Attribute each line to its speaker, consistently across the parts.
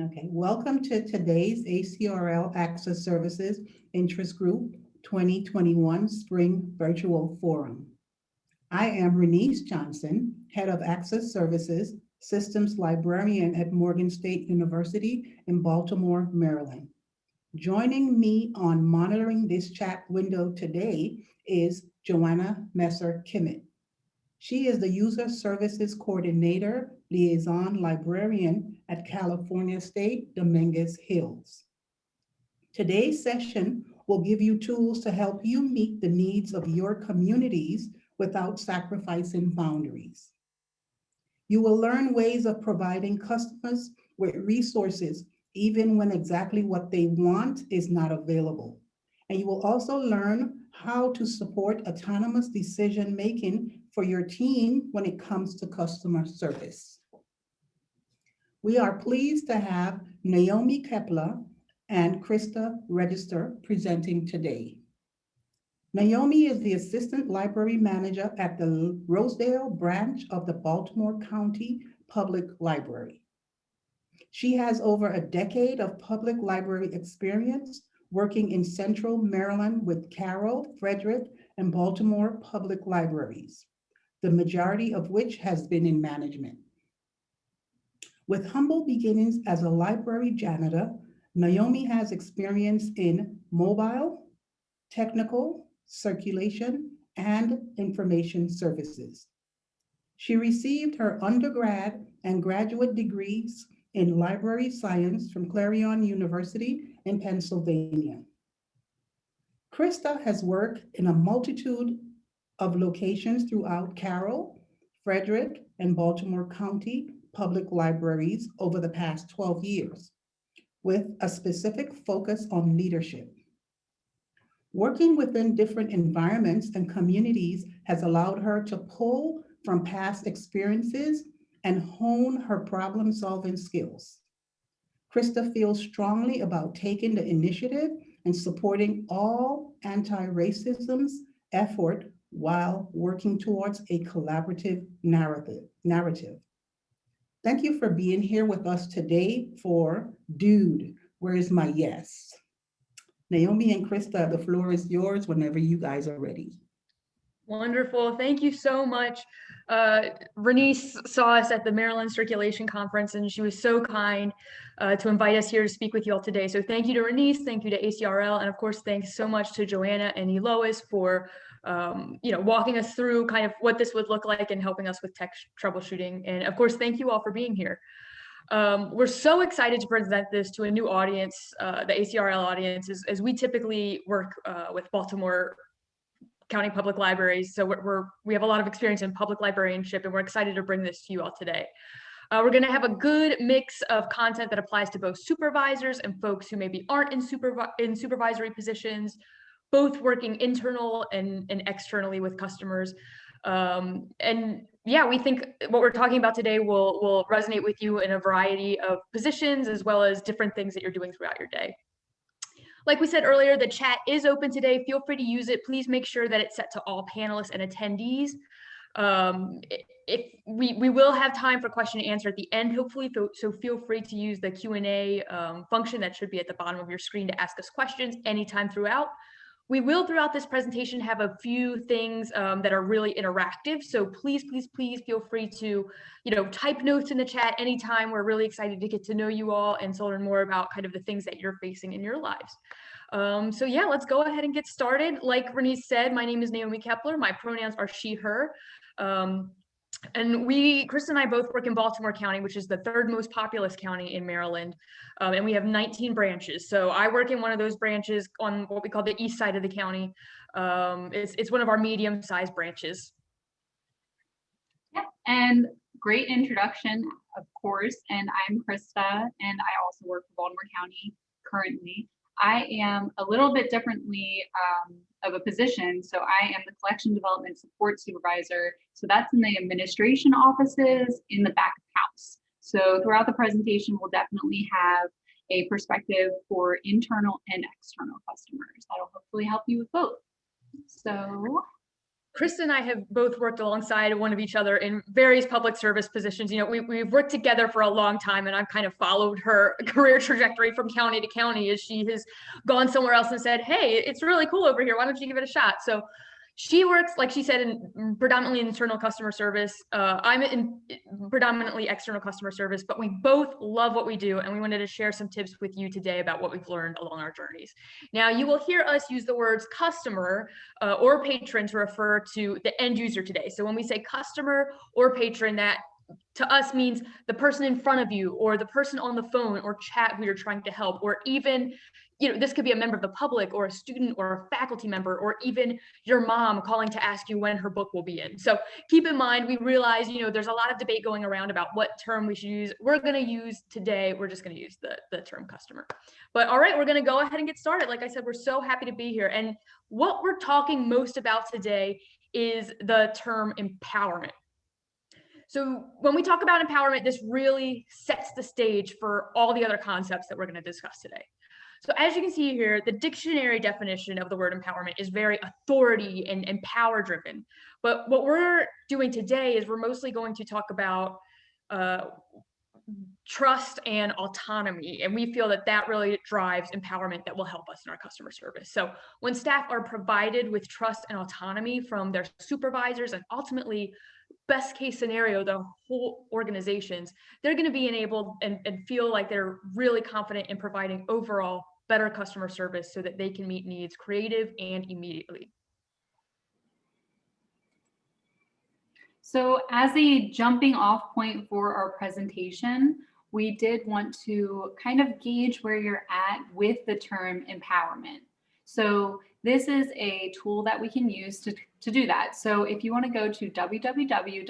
Speaker 1: Okay, welcome to today's ACRL Access Services Interest Group 2021 Spring Virtual Forum. I am Renice Johnson, Head of Access Services, Systems Librarian at Morgan State University in Baltimore, Maryland. Joining me on monitoring this chat window today is Joanna Messer-Kimmett. She is the User Services Coordinator, Liaison Librarian at California State Dominguez Hills. Today's session will give you tools to help you meet the needs of your communities without sacrificing boundaries. You will learn ways of providing customers with resources even when exactly what they want is not available. And you will also learn how to support autonomous decision-making for your team when it comes to customer service. We are pleased to have Naomi Keppler and Krista Regester presenting today. Naomi is the Assistant Library Manager at the Rosedale branch of the Baltimore County Public Library. She has over a decade of public library experience working in Central Maryland with Carroll, Frederick, and Baltimore public libraries, the majority of which has been in management. With humble beginnings as a library janitor, Naomi has experience in mobile, technical, circulation, and information services. She received her undergrad and graduate degrees in library science from Clarion University in Pennsylvania. Krista has worked in a multitude of locations throughout Carroll, Frederick, and Baltimore County public libraries over the past 12 years, with a specific focus on leadership. Working within different environments and communities has allowed her to pull from past experiences and hone her problem-solving skills. Krista feels strongly about taking the initiative and supporting all anti-racism's effort while working towards a collaborative narrative. Thank you for being here with us today for Dude, Where's My Yes? Naomi and Krista, the floor is yours whenever you guys are ready.
Speaker 2: Wonderful. Thank you so much. Renice saw us at the Maryland Circulation Conference, and she was so kind to invite us here to speak with you all today. So thank you to Renice, thank you to ACRL, and of course, thanks so much to Joanna and Elois for walking us through kind of what this would look like and helping us with tech troubleshooting. And of course, thank you all for being here. We're so excited to present this to a new audience, the ACRL audience, as we typically work with Baltimore County Public Libraries. So we have a lot of experience in public librarianship, and we're excited to bring this to you all today. We're going to have a good mix of content that applies to both supervisors and folks who maybe aren't in supervisory positions, both working internal and externally with customers. And yeah, we think what we're talking about today will resonate with you in a variety of positions, as well as different things that you're doing throughout your day. Like we said earlier, the chat is open today. Feel free to use it. Please make sure that it's set to all panelists and attendees. If we will have time for question and answer at the end, hopefully, so feel free to use the Q&A function that should be at the bottom of your screen to ask us questions anytime throughout. We will, throughout this presentation, have a few things that are really interactive. So please feel free to, type notes in the chat anytime. We're really excited to get to know you all and to learn more about kind of the things that you're facing in your lives. So yeah, let's go ahead and get started. Like Renice said, my name is Naomi Keppler. My pronouns are she, her. And Krista and I both work in Baltimore County, which is the third most populous county in Maryland. And we have 19 branches. So I work in one of those branches on what we call the east side of the county. It's one of our medium-sized branches.
Speaker 3: Yep, and great introduction, of course. And I'm Krista, and I also work for Baltimore County currently. I am a little bit differently of a position. So I am the Collection Development Support Supervisor. So that's in the administration offices in the back of house. So throughout the presentation, we'll definitely have a perspective for internal and external customers. That'll hopefully help you with both. So
Speaker 2: Krista and I have both worked alongside one of each other in various public service positions. You know, we've worked together for a long time, and I've kind of followed her career trajectory from county to county as she has gone somewhere else and said, hey, it's really cool over here. Why don't you give it a shot? So she works, like she said, in predominantly internal customer service. I'm in predominantly external customer service, but we both love what we do, and we wanted to share some tips with you today about what we've learned along our journeys. Now, you will hear us use the words customer or patron to refer to the end user today. So when we say customer or patron, that to us means the person in front of you, or the person on the phone or chat who you're trying to help, or even, you know, this could be a member of the public or a student or a faculty member, or even your mom calling to ask you when her book will be in. So keep in mind, we realize, you know, there's a lot of debate going around about what term we should use. We're going to use today, we're just going to use the term customer. But all right, we're going to go ahead and get started. Like I said, we're so happy to be here. And what we're talking most about today is the term empowerment. So when we talk about empowerment, this really sets the stage for all the other concepts that we're going to discuss today. So as you can see here, the dictionary definition of the word empowerment is very authority and power driven. But what we're doing today is we're mostly going to talk about trust and autonomy. And we feel that that really drives empowerment that will help us in our customer service. So when staff are provided with trust and autonomy from their supervisors, and ultimately, best case scenario, the whole organizations, they're going to be enabled and feel like they're really confident in providing overall better customer service so that they can meet needs creative and immediately.
Speaker 3: So as a jumping off point for our presentation, we did want to kind of gauge where you're at with the term empowerment. So this is a tool that we can use to do that. So if you want to go to www.menti.com,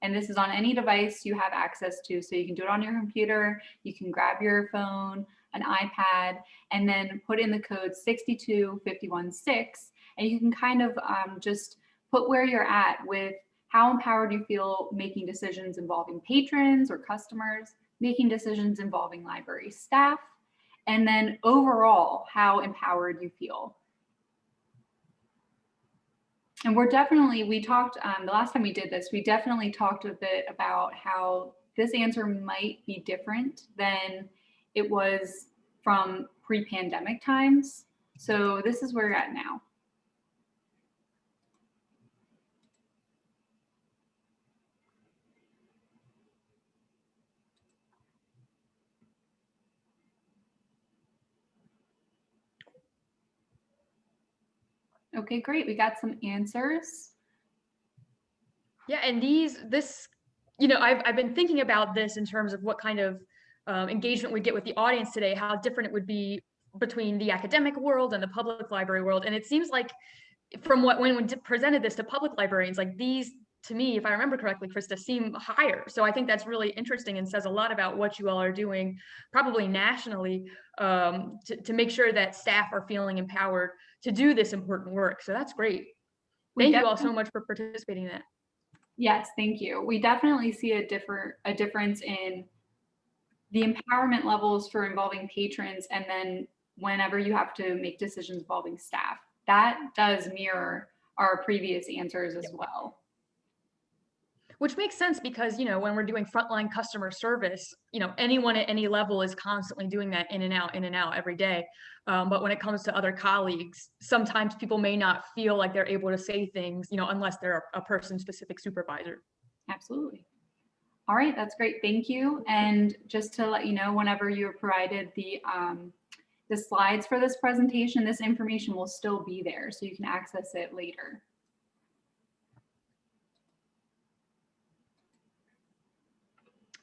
Speaker 3: and this is on any device you have access to, so you can do it on your computer, you can grab your phone, an iPad, and then put in the code 62516, and you can kind of just put where you're at with how empowered you feel making decisions involving patrons or customers, making decisions involving library staff, and then overall, how empowered you feel. And we're definitely, we talked, the last time we did this, we definitely talked a bit about how this answer might be different than it was from pre-pandemic times. So this is where we're at now. Okay, great. We got some answers.
Speaker 2: Yeah, and this, you know, I've been thinking about this in terms of what kind of engagement we get with the audience today, how different it would be between the academic world and the public library world. And it seems like from when we presented this to public librarians, like these, to me, if I remember correctly, Krista, seem higher. So I think that's really interesting and says a lot about what you all are doing, probably nationally, to make sure that staff are feeling empowered to do this important work. So that's great. Thank you all so much for participating in that.
Speaker 3: Yes, thank you. We definitely see a difference in the empowerment levels for involving patrons, and then whenever you have to make decisions involving staff. That does mirror our previous answers as well.
Speaker 2: Which makes sense because, you know, when we're doing frontline customer service, you know, anyone at any level is constantly doing that in and out every day. But when it comes to other colleagues, sometimes people may not feel like they're able to say things, you know, unless they're a person-specific supervisor.
Speaker 3: Absolutely. All right, that's great. Thank you. And just to let you know, whenever you're provided the slides for this presentation, this information will still be there, so you can access it later.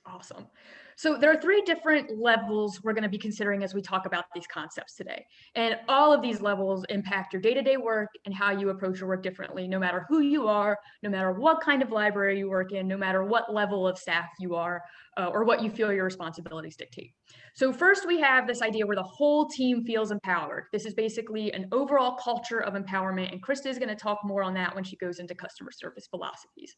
Speaker 2: Awesome. So there are 3 different levels we're going to be considering as we talk about these concepts today. And all of these levels impact your day-to-day work and how you approach your work differently, no matter who you are, no matter what kind of library you work in, no matter what level of staff you are, or what you feel your responsibilities dictate. So first we have this idea where the whole team feels empowered. This is basically an overall culture of empowerment, and Krista is going to talk more on that when she goes into customer service philosophies.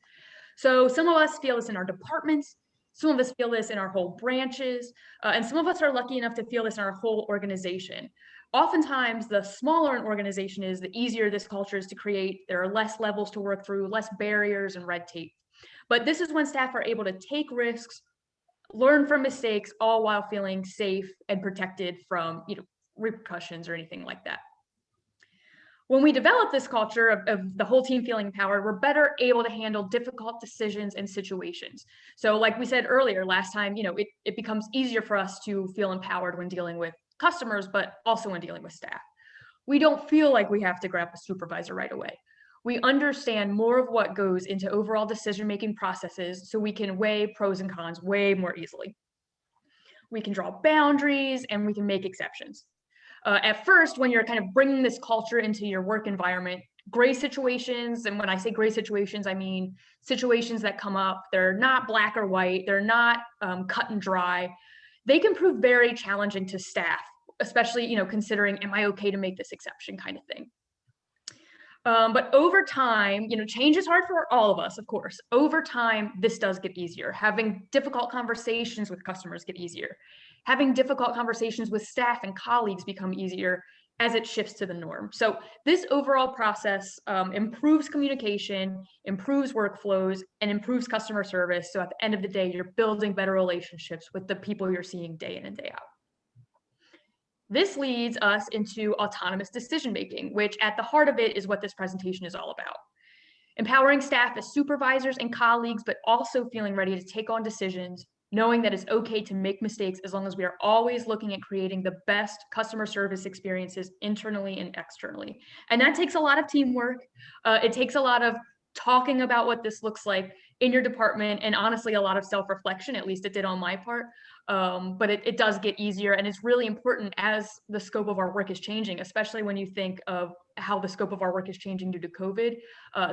Speaker 2: So some of us feel this in our departments, some of us feel this in our whole branches, and some of us are lucky enough to feel this in our whole organization. Oftentimes, the smaller an organization is, the easier this culture is to create. There are less levels to work through, less barriers and red tape. But this is when staff are able to take risks, learn from mistakes, all while feeling safe and protected from, repercussions or anything like that. When we develop this culture of the whole team feeling empowered, we're better able to handle difficult decisions and situations. So like we said earlier, last time, it becomes easier for us to feel empowered when dealing with customers, but also when dealing with staff. We don't feel like we have to grab a supervisor right away. We understand more of what goes into overall decision-making processes, so we can weigh pros and cons way more easily. We can draw boundaries and we can make exceptions. At first, when you're kind of bringing this culture into your work environment, gray situations, and when I say gray situations, I mean situations that come up, they're not black or white, they're not cut and dry. They can prove very challenging to staff, especially, considering, am I okay to make this exception kind of thing. But over time, change is hard for all of us, of course. Over time, this does get easier. Having difficult conversations with customers get easier. Having difficult conversations with staff and colleagues become easier as it shifts to the norm. So this overall process improves communication, improves workflows, and improves customer service. So at the end of the day, you're building better relationships with the people you're seeing day in and day out. This leads us into autonomous decision-making, which at the heart of it is what this presentation is all about. Empowering staff as supervisors and colleagues, but also feeling ready to take on decisions, knowing that it's okay to make mistakes as long as we are always looking at creating the best customer service experiences internally and externally. And that takes a lot of teamwork. It takes a lot of talking about what this looks like in your department, and honestly, a lot of self-reflection, at least it did on my part. But it does get easier, and it's really important as the scope of our work is changing, especially when you think of how the scope of our work is changing due to COVID.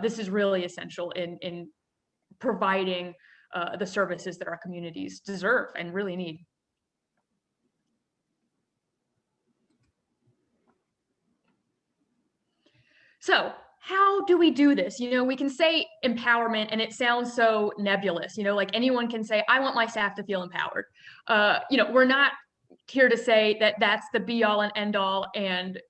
Speaker 2: This is really essential in providing the services that our communities deserve and really need. So how do we do this? We can say empowerment and it sounds so nebulous, like anyone can say, I want my staff to feel empowered. We're not here to say that that's the be all and end all and,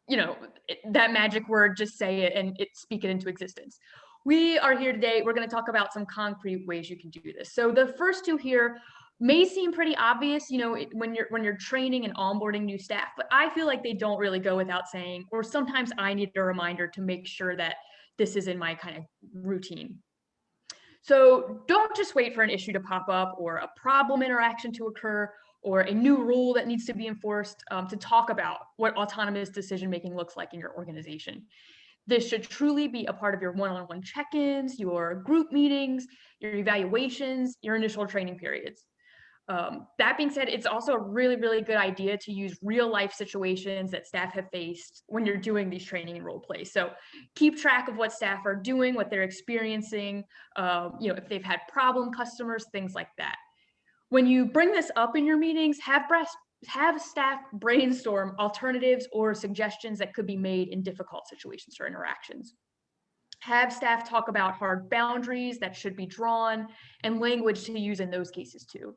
Speaker 2: that magic word, just say it and speak it into existence. We are here today, we're going to talk about some concrete ways you can do this. So the first two here may seem pretty obvious, when you're training and onboarding new staff, but I feel like they don't really go without saying, or sometimes I need a reminder to make sure that this is in my kind of routine. So don't just wait for an issue to pop up or a problem interaction to occur or a new rule that needs to be enforced to talk about what autonomous decision-making looks like in your organization. This should truly be a part of your one-on-one check-ins, your group meetings, your evaluations, your initial training periods. That being said, it's also a really, really good idea to use real life situations that staff have faced when you're doing these training and role plays. So keep track of what staff are doing, what they're experiencing, if they've had problem customers, things like that. When you bring this up in your meetings, have staff brainstorm alternatives or suggestions that could be made in difficult situations or interactions. Have staff talk about hard boundaries that should be drawn and language to use in those cases too.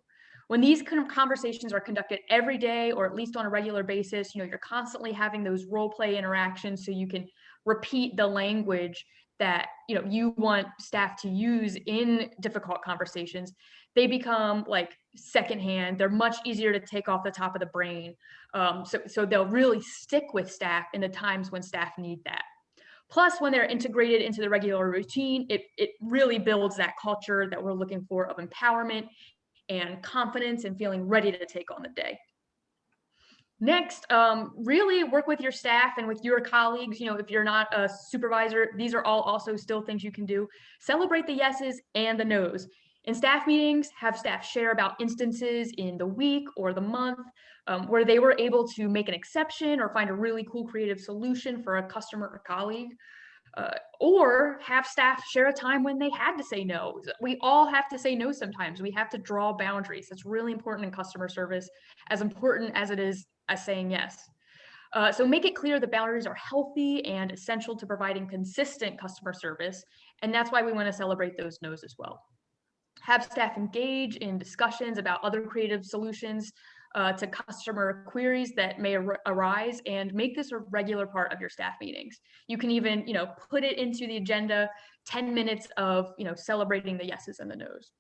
Speaker 2: When these kind of conversations are conducted every day or at least on a regular basis, you're constantly having those role play interactions so you can repeat the language that you want staff to use in difficult conversations. They become like secondhand. They're much easier to take off the top of the brain. So they'll really stick with staff in the times when staff need that. Plus, when they're integrated into the regular routine, it really builds that culture that we're looking for of empowerment and confidence and feeling ready to take on the day. Next, really work with your staff and with your colleagues. If you're not a supervisor, these are all also still things you can do. Celebrate the yeses and the nos. In staff meetings, have staff share about instances in the week or the month where they were able to make an exception or find a really cool creative solution for a customer or colleague. Or have staff share a time when they had to say no. We all have to say no sometimes. We have to draw boundaries. That's really important in customer service, as important as it is as saying yes. So make it clear the boundaries are healthy and essential to providing consistent customer service. And that's why we want to celebrate those no's as well. Have staff engage in discussions about other creative solutions to customer queries that may arise, and make this a regular part of your staff meetings. You can even, put it into the agenda, 10 minutes of, celebrating the yeses and the nos.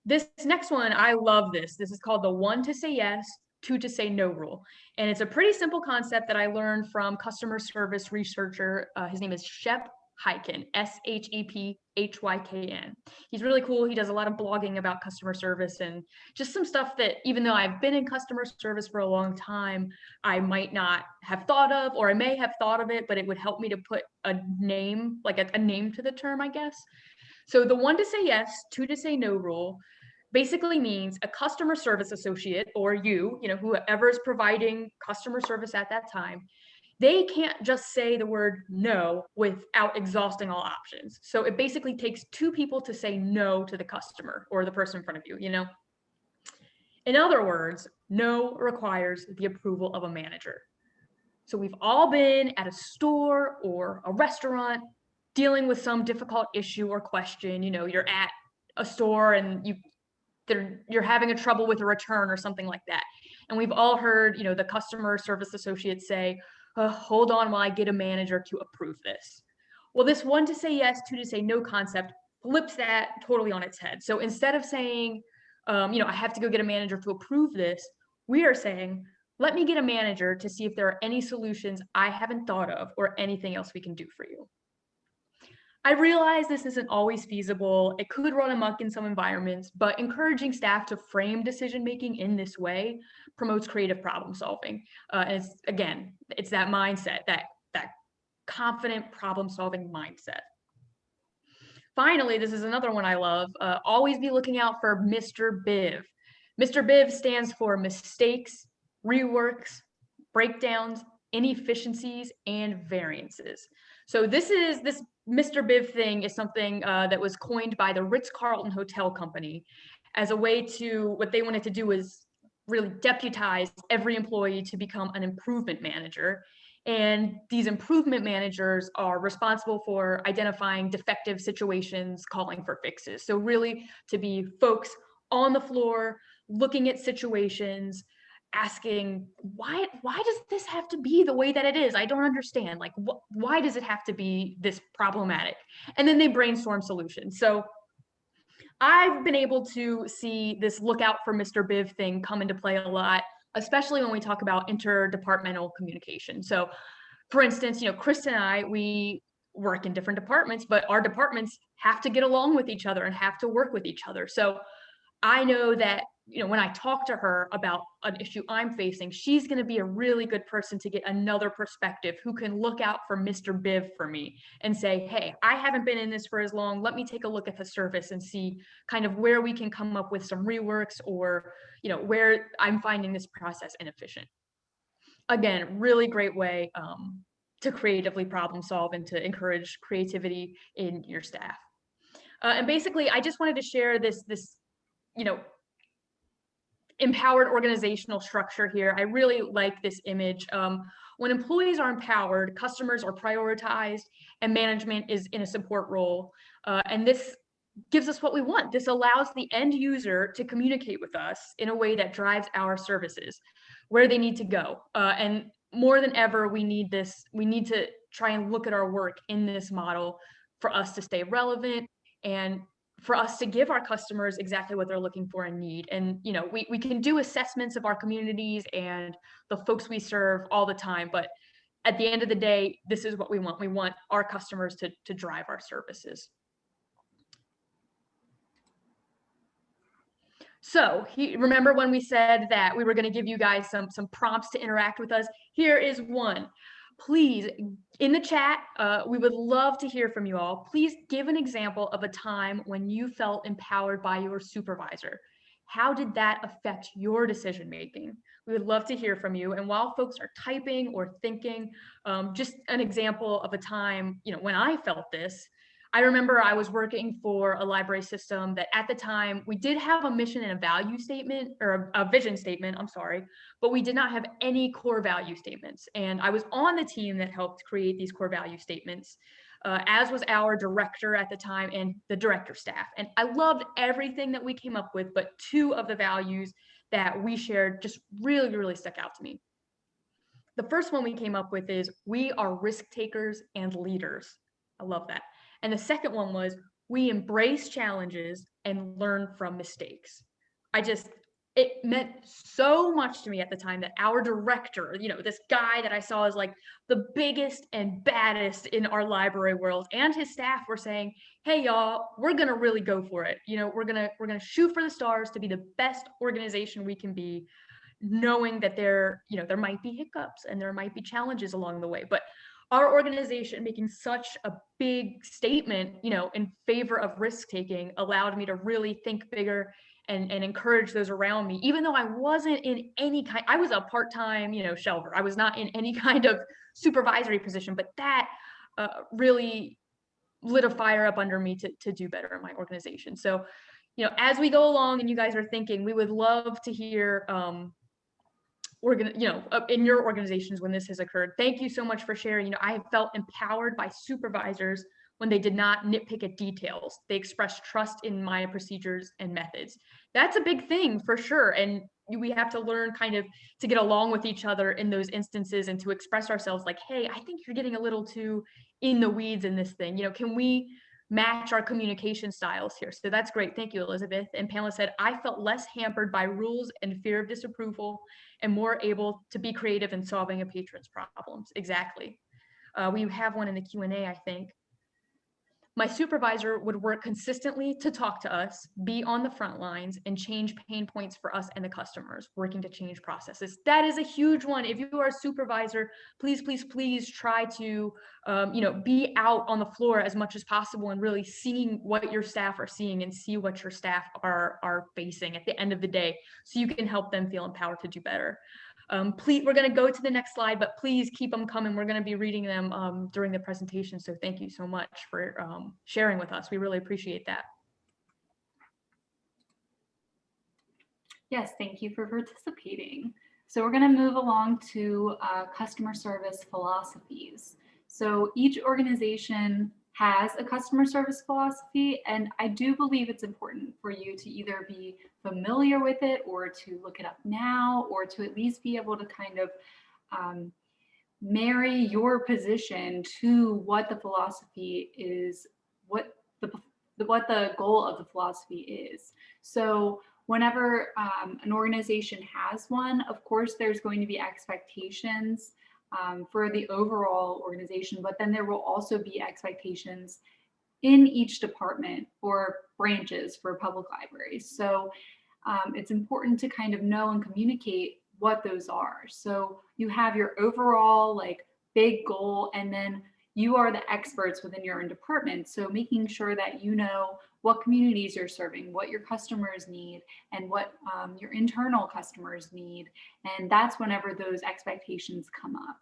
Speaker 2: This next one, I love this. This is called the 1 to say yes, 2 to say no rule. And it's a pretty simple concept that I learned from customer service researcher. His name is Shep Hyken, Shephyhykn. He's really cool. He does a lot of blogging about customer service and just some stuff that, even though I've been in customer service for a long time, I might not have thought of, or I may have thought of it, but it would help me to put a name, like a name to the term, I guess. So the 1 to say yes, 2 to say no rule basically means a customer service associate, or whoever is providing customer service at that time, they can't just say the word no without exhausting all options. So it basically takes 2 people to say no to the customer or the person in front of you, In other words, no requires the approval of a manager. So we've all been at a store or a restaurant dealing with some difficult issue or question. You're at a store and you're having a trouble with a return or something like that. And we've all heard, the customer service associates say, hold on while I get a manager to approve this. Well, this 1 to say yes, 2 to say no concept flips that totally on its head. So instead of saying, I have to go get a manager to approve this, we are saying, let me get a manager to see if there are any solutions I haven't thought of or anything else we can do for you. I realize this isn't always feasible. It could run amok in some environments, but encouraging staff to frame decision-making in this way promotes creative problem solving. And it's that mindset, that confident problem-solving mindset. Finally, this is another one I love. Always be looking out for Mr. Biv. Mr. Biv stands for mistakes, reworks, breakdowns, inefficiencies, and variances. So this Mr. Biv thing is something that was coined by the Ritz-Carlton Hotel Company as a way to, what they wanted to do is really deputize every employee to become an improvement manager. And these improvement managers are responsible for identifying defective situations, calling for fixes. So really to be folks on the floor, looking at situations, asking, why does this have to be the way that it is? I don't understand. Like, why does it have to be this problematic? And then they brainstorm solutions. So I've been able to see this look out for Mr. Biv thing come into play a lot, especially when we talk about interdepartmental communication. So for instance, Krista and I, we work in different departments, but our departments have to get along with each other and have to work with each other. So I know that, when I talk to her about an issue I'm facing, she's going to be a really good person to get another perspective who can look out for Mr. Biv for me and say, hey, I haven't been in this for as long. Let me take a look at the service and see kind of where we can come up with some reworks or, where I'm finding this process inefficient. Again, really great way to creatively problem solve and to encourage creativity in your staff. And basically, I just wanted to share this empowered organizational structure here. I really like this image. When employees are empowered, customers are prioritized, and management is in a support role. And this gives us what we want. This allows the end user to communicate with us in a way that drives our services where they need to go. And more than ever, we need this. We need to try and look at our work in this model for us to stay relevant and for us to give our customers exactly what they're looking for and need. And, we can do assessments of our communities and the folks we serve all the time, but at the end of the day, this is what we want. We want our customers to drive our services. So remember when we said that we were going to give you guys some prompts to interact with us? Here is one. Please, in the chat, we would love to hear from you all. Please give an example of a time when you felt empowered by your supervisor. How did that affect your decision making? We would love to hear from you. And while folks are typing or thinking, just an example of a time, when I felt this. I remember I was working for a library system that at the time we did have a mission and a value statement, or a vision statement, I'm sorry, but we did not have any core value statements. And I was on the team that helped create these core value statements, as was our director at the time and the director staff. And I loved everything that we came up with, but 2 of the values that we shared just really, really stuck out to me. The first one we came up with is, we are risk takers and leaders. I love that. And the second one was, we embrace challenges and learn from mistakes. It meant so much to me at the time that our director, this guy that I saw as like the biggest and baddest in our library world, and his staff were saying, hey y'all, we're gonna really go for it. We're gonna shoot for the stars to be the best organization we can be, knowing that there might be hiccups and there might be challenges along the way. But our organization making such a big statement, in favor of risk taking, allowed me to really think bigger and encourage those around me, even though I wasn't in I was a part-time, shelver. I was not in any kind of supervisory position, but that really lit a fire up under me to do better in my organization. So, as we go along and you guys are thinking, we would love to hear, in your organizations when this has occurred. Thank you so much for sharing. I have felt empowered by supervisors when they did not nitpick at details. They expressed trust in my procedures and methods. That's a big thing for sure. And we have to learn kind of to get along with each other in those instances and to express ourselves like, hey, I think you're getting a little too in the weeds in this thing. Can we match our communication styles here? So that's great. Thank you, Elizabeth. And Pamela said, I felt less hampered by rules and fear of disapproval and more able to be creative in solving a patron's problems. Exactly. We have one in the Q&A, I think. My supervisor would work consistently to talk to us, be on the front lines, and change pain points for us and the customers, working to change processes. That is a huge one. If you are a supervisor, please, please, please try to, be out on the floor as much as possible and really seeing what your staff are seeing and see what your staff are facing at the end of the day, so you can help them feel empowered to do better. Please, we're going to go to the next slide, but please keep them coming. We're going to be reading them during the presentation. So thank you so much for sharing with us. We really appreciate that.
Speaker 3: Yes, thank you for participating. So we're going to move along to customer service philosophies. So each organization has a customer service philosophy, and I do believe it's important for you to either be familiar with it or to look it up now, or to at least be able to kind of marry your position to what the philosophy is, what the goal of the philosophy is. So whenever an organization has one, of course, there's going to be expectations for the overall organization, but then there will also be expectations in each department or branches for public libraries. So it's important to kind of know and communicate what those are. So you have your overall like big goal, and then you are the experts within your own department. So making sure that you know what communities you're serving, what your customers need, and what your internal customers need. And that's whenever those expectations come up.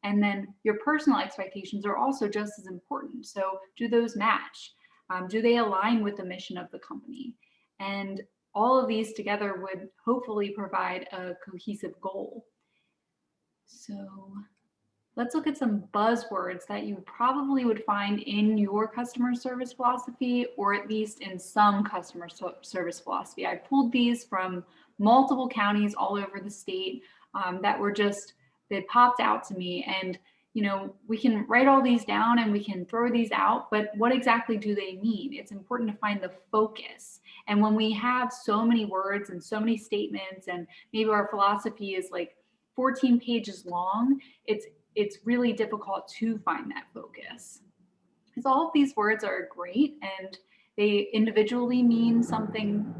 Speaker 3: And then your personal expectations are also just as important. So do those match? Do they align with the mission of the company? And all of these together would hopefully provide a cohesive goal. So let's look at some buzzwords that you probably would find in your customer service philosophy, or at least in some customer service philosophy. I pulled these from multiple counties all over the state that were just, they popped out to me. And we can write all these down and we can throw these out, but what exactly do they mean? It's important to find the focus. And when we have so many words and so many statements, and maybe our philosophy is like 14 pages long, it's really difficult to find that focus. Because all of these words are great and they individually mean something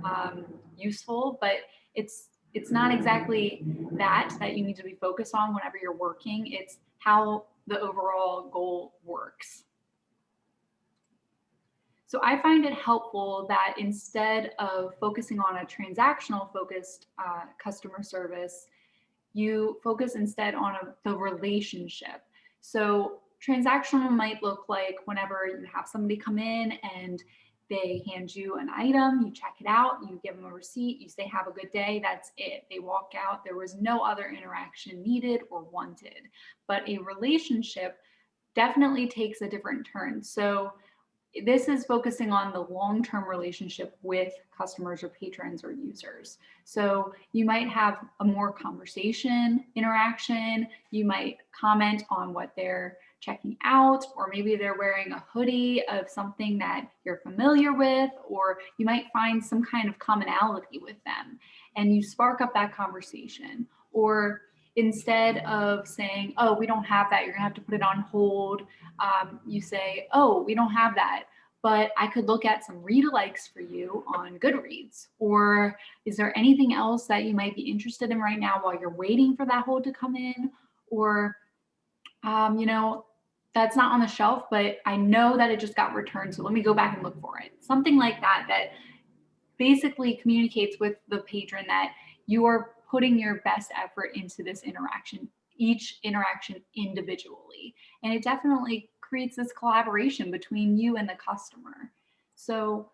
Speaker 3: useful, but it's not exactly that you need to be focused on whenever you're working. It's how the overall goal works. So I find it helpful that instead of focusing on a transactional focused customer service, you focus instead on the relationship. So transactional might look like whenever you have somebody come in and they hand you an item, you check it out, you give them a receipt, you say, have a good day, that's it. They walk out, there was no other interaction needed or wanted. But a relationship definitely takes a different turn. So this is focusing on the long-term relationship with customers or patrons or users. So you might have a more conversation interaction. You might comment on what they're checking out, or maybe they're wearing a hoodie of something that you're familiar with, or you might find some kind of commonality with them and you spark up that conversation. Or instead of saying, oh, we don't have that, you're gonna have to put it on hold, you say, oh, we don't have that, but I could look at some read-alikes for you on Goodreads. Or is there anything else that you might be interested in right now while you're waiting for that hold to come in? Or, you know, that's not on the shelf, but I know that it just got returned, so let me go back and look for it. Something like that, that basically communicates with the patron that you are putting your best effort into this interaction, each interaction individually. And it definitely creates this collaboration between you and the customer. So,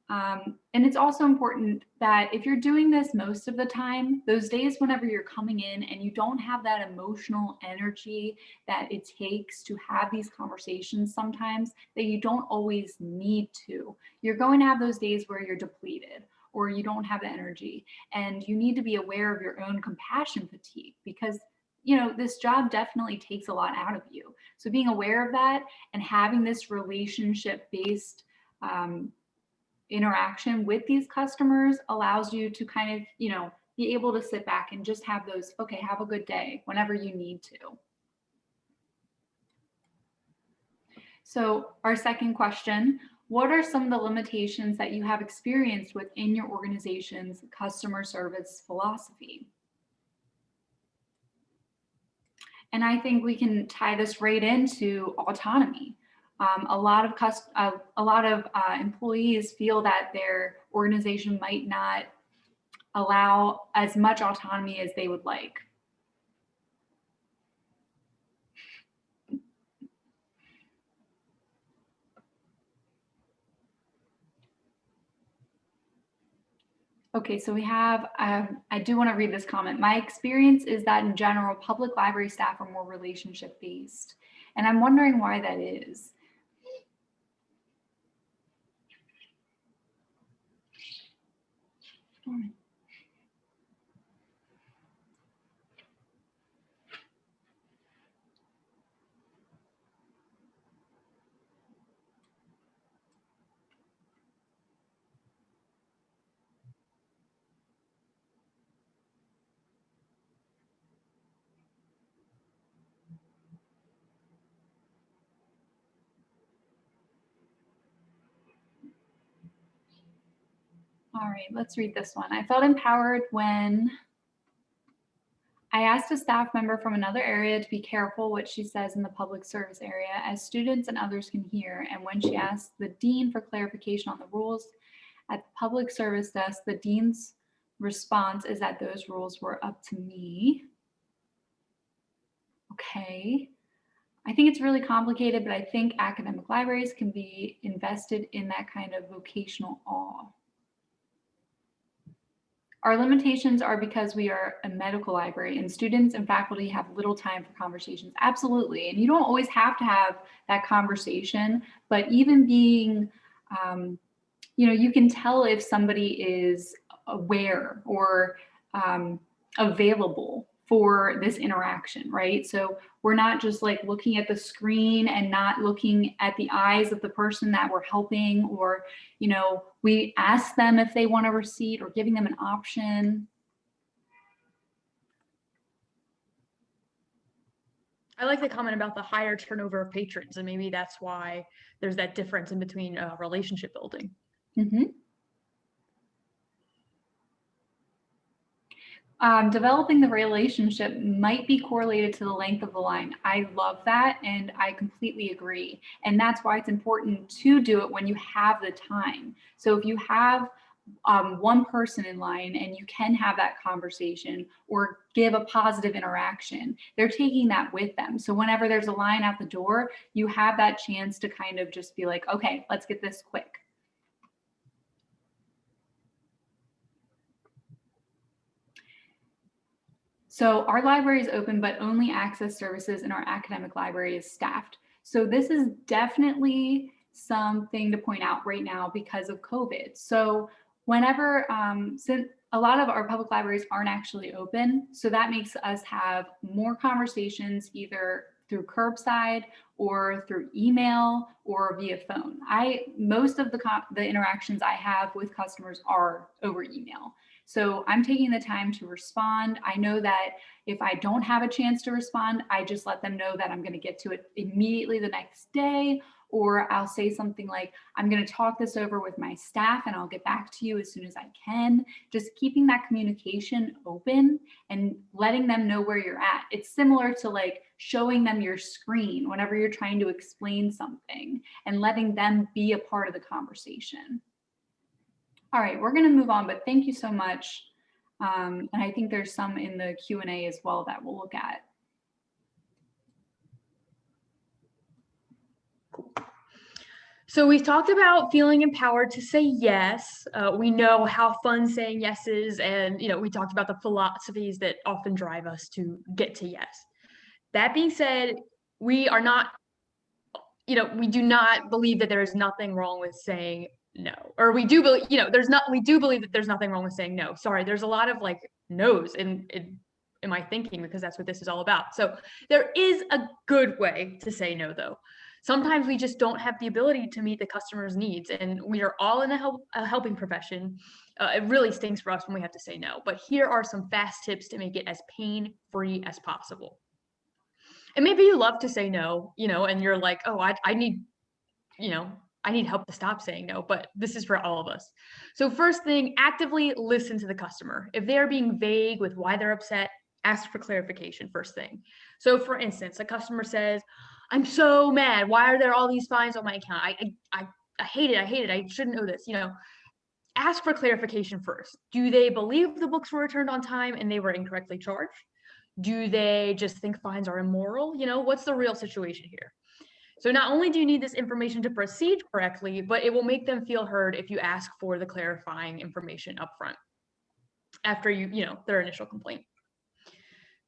Speaker 3: and it's also important that if you're doing this most of the time, those days whenever you're coming in and you don't have that emotional energy that it takes to have these conversations sometimes, that you don't always need to, you're going to have those days where you're depleted or you don't have the energy, and you need to be aware of your own compassion fatigue, because you know, this job definitely takes a lot out of you. So being aware of that and having this relationship based interaction with these customers allows you to kind of, you know, be able to sit back and just have those, okay, have a good day whenever you need to. So our second question, what are some of the limitations that you have experienced within your organization's customer service philosophy? And I think we can tie this right into autonomy. A lot of employees feel that their organization might not allow as much autonomy as they would like. Okay, so we have, I do want to read this comment. My experience is that in general, public library staff are more relationship based. And I'm wondering why that is. All right, let's read this one. I felt empowered when I asked a staff member from another area to be careful what she says in the public service area, as students and others can hear. And when she asked the dean for clarification on the rules at the public service desk, the dean's response is that those rules were up to me. Okay. I think it's really complicated, but I think academic libraries can be invested in that kind of vocational awe. Our limitations are because we are a medical library and students and faculty have little time for conversations. Absolutely. And you don't always have to have that conversation, but even being, you know, you can tell if somebody is aware or available for this interaction, right? So we're not just like looking at the screen and not looking at the eyes of the person that we're helping, or, you know, we ask them if they want a receipt or giving them an option.
Speaker 2: I like the comment about the higher turnover of patrons, and maybe that's why there's that difference in between relationship building.
Speaker 3: Mm-hmm. Developing the relationship might be correlated to the length of the line. I love that, and I completely agree. And that's why it's important to do it when you have the time. So if you have one person in line and you can have that conversation or give a positive interaction, they're taking that with them. So whenever there's a line out the door, you have that chance to kind of just be like, okay, let's get this quick. So our library is open, but only access services in our academic library is staffed. So this is definitely something to point out right now because of COVID. So whenever, since a lot of our public libraries aren't actually open, so that makes us have more conversations either through curbside or through email or via phone. Most of the interactions I have with customers are over email. So I'm taking the time to respond. I know that if I don't have a chance to respond, I just let them know that I'm going to get to it immediately the next day, or I'll say something like, I'm going to talk this over with my staff and I'll get back to you as soon as I can. Just keeping that communication open and letting them know where you're at. It's similar to like showing them your screen whenever you're trying to explain something and letting them be a part of the conversation. All right, we're going to move on, but thank you so much. And I think there's some in the Q&A as well that we'll look at.
Speaker 2: So we've talked about feeling empowered to say yes. We know how fun saying yes is, and we talked about the philosophies that often drive us to get to yes. That being said, we are not, we do not believe that there is nothing wrong with saying no, or we do believe, we do believe that there's nothing wrong with saying no. Sorry, there's a lot of like no's in my thinking, because that's what this is all about. So there is a good way to say no, though. Sometimes we just don't have the ability to meet the customer's needs, and we are all in a helping profession. It really stings for us when we have to say no, but here are some fast tips to make it as pain-free as possible. And maybe you love to say no, and you're like, oh, I need help to stop saying no, but this is for all of us. So first thing, actively listen to the customer. If they're being vague with why they're upset, ask for clarification first thing. So for instance, a customer says, I'm so mad. Why are there all these fines on my account? I hate it. I hate it. I shouldn't know this. Ask for clarification first. Do they believe the books were returned on time and they were incorrectly charged? Do they just think fines are immoral? What's the real situation here? So not only do you need this information to proceed correctly, but it will make them feel heard if you ask for the clarifying information up front after their initial complaint.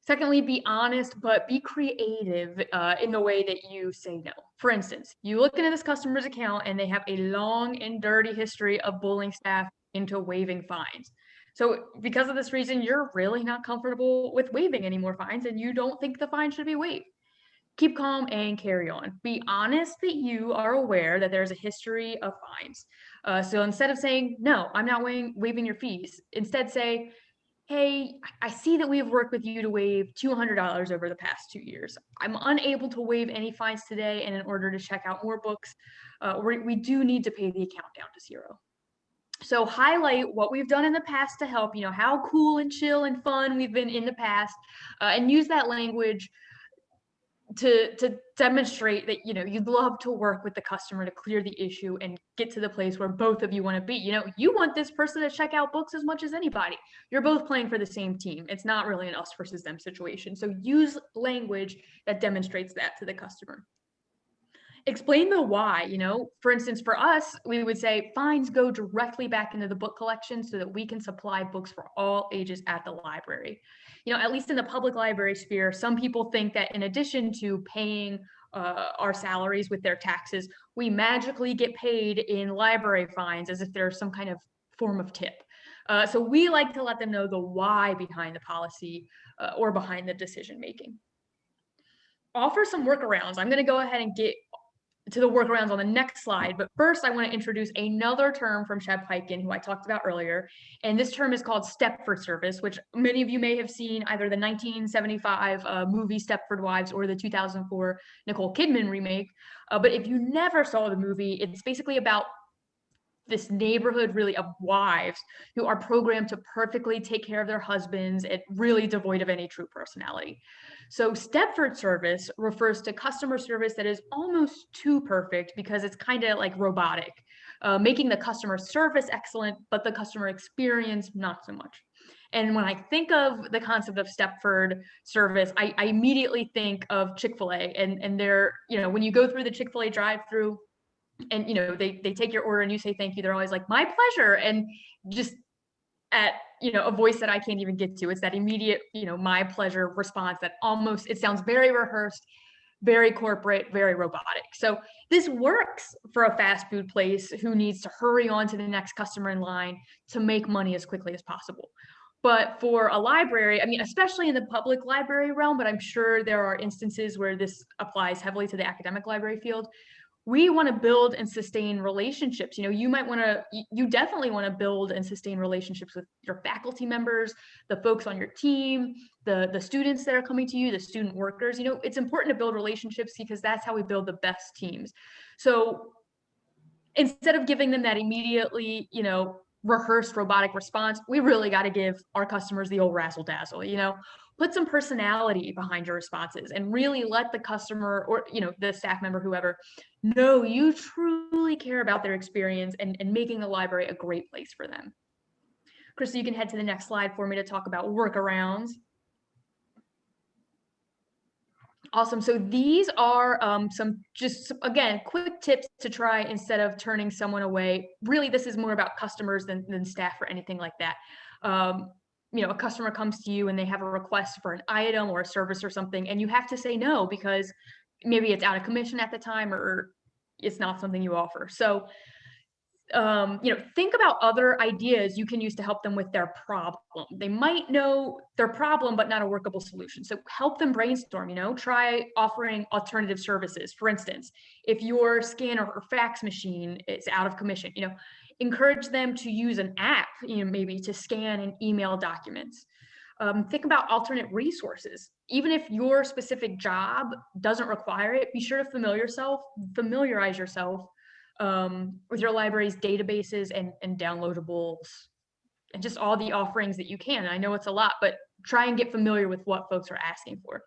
Speaker 2: Secondly, be honest, but be creative in the way that you say no. For instance, you look into this customer's account and they have a long and dirty history of bullying staff into waiving fines. So because of this reason, you're really not comfortable with waiving any more fines and you don't think the fine should be waived. Keep calm and carry on. Be honest that you are aware that there's a history of fines. So instead of saying, no, I'm not waiving your fees, instead say, hey, I see that we've worked with you to waive $200 over the past 2 years. I'm unable to waive any fines today, and in order to check out more books, we do need to pay the account down to zero. So highlight what we've done in the past to help, how cool and chill and fun we've been in the past, and use that language to demonstrate that you'd love to work with the customer to clear the issue and get to the place where both of you want to be. You want this person to check out books as much as anybody. You're both playing for the same team. It's not really an us versus them situation. So use language that demonstrates that to the customer. Explain the why. For instance, for us, we would say fines go directly back into the book collection so that we can supply books for all ages at the library. At least in the public library sphere, some people think that in addition to paying our salaries with their taxes, we magically get paid in library fines as if there's some kind of form of tip. So we like to let them know the why behind the policy or behind the decision making. Offer some workarounds. I'm going to go ahead and get to the workarounds on the next slide. But first, I want to introduce another term from Shep Hyken, who I talked about earlier. And this term is called Stepford service, which many of you may have seen either the 1975 movie Stepford Wives or the 2004 Nicole Kidman remake. But if you never saw the movie, it's basically about this neighborhood really of wives who are programmed to perfectly take care of their husbands and really devoid of any true personality. So Stepford service refers to customer service that is almost too perfect because it's kind of like robotic, making the customer service excellent, but the customer experience not so much. And when I think of the concept of Stepford service, I immediately think of Chick-fil-A and they're, when you go through the Chick-fil-A drive-through, and they take your order and you say thank you, they're always like, my pleasure, and just at a voice that I can't even get to. It's that immediate my pleasure response that almost, it sounds very rehearsed, very corporate, very robotic. So this works for a fast food place who needs to hurry on to the next customer in line to make money as quickly as possible. But for a library, I mean, especially in the public library realm, but I'm sure there are instances where this applies heavily to the academic library field. We want to build and sustain relationships. You know, you definitely want to build and sustain relationships with your faculty members, the folks on your team, the students that are coming to you, the student workers. You know, it's important to build relationships because that's how we build the best teams. So instead of giving them that immediately, you know, rehearsed robotic response, we really got to give our customers the old razzle dazzle, you know, put some personality behind your responses and really let the customer or, you know, the staff member, whoever, know you truly care about their experience and making the library a great place for them. Krista, you can head to the next slide for me to talk about workarounds. Awesome. So these are again, quick tips to try instead of turning someone away. Really, this is more about customers than staff or anything like that. You know, a customer comes to you and they have a request for an item or a service or something, and you have to say no because maybe it's out of commission at the time or it's not something you offer. So you know, think about other ideas you can use to help them with their problem. They might know their problem, but not a workable solution. So help them brainstorm, you know, try offering alternative services. For instance, if your scanner or fax machine is out of commission, you know, encourage them to use an app, you know, maybe to scan and email documents. Think about alternate resources. Even if your specific job doesn't require it, be sure to familiarize yourself with your library's databases and downloadables and just all the offerings that you can. I know it's a lot, but try and get familiar with what folks are asking for.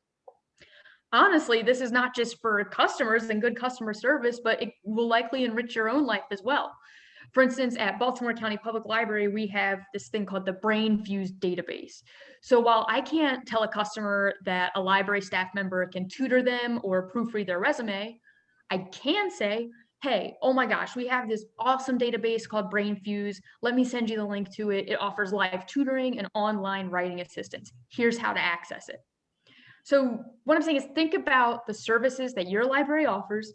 Speaker 2: Honestly, this is not just for customers and good customer service, but it will likely enrich your own life as well. For instance, at Baltimore County Public Library, we have this thing called the BrainFuse database. So while I can't tell a customer that a library staff member can tutor them or proofread their resume, I can say, hey, oh my gosh, we have this awesome database called BrainFuse. Let me send you the link to it. It offers live tutoring and online writing assistance. Here's how to access it. So what I'm saying is think about the services that your library offers,